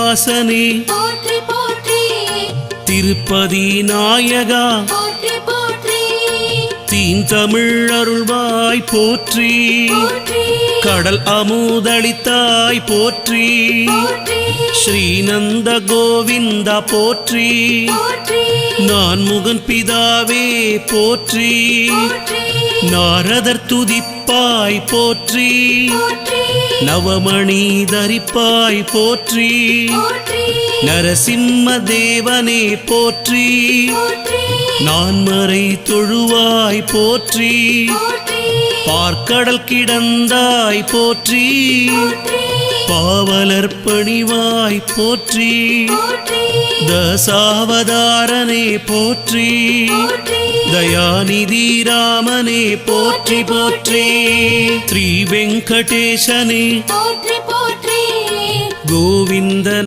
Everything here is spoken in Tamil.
வாசனே போற்றி போற்றி திருப்பதி நாயகா போற்றி போற்றி தீந்தமிழ் அருள்வாய் போற்றி போற்றி கடல் அமுதளித்தாய் போற்றி போற்றி ஸ்ரீநந்த கோவிந்தா போற்றி போற்றி நான் முகன் பிதாவே போற்றி போற்றி நாரதர் துதிப்பாய் போற்றி போற்றி நவமணி தரிப்பாய் போற்றி போற்றி நரசிம்ம தேவனே போற்றி போற்றி நான்மறை தொழுவாய் போற்றி போற்றி பார்க்கடல் கிடந்தாய் போற்றி போற்றி பாவலர் பணிவாய் போற்றி போற்றி தசாவதாரனே போற்றி போற்றி தயாநிதி ராமனே போற்றி போற்றி ஸ்ரீ வெங்கடேசனே போற்றி போற்றி கோவிந்த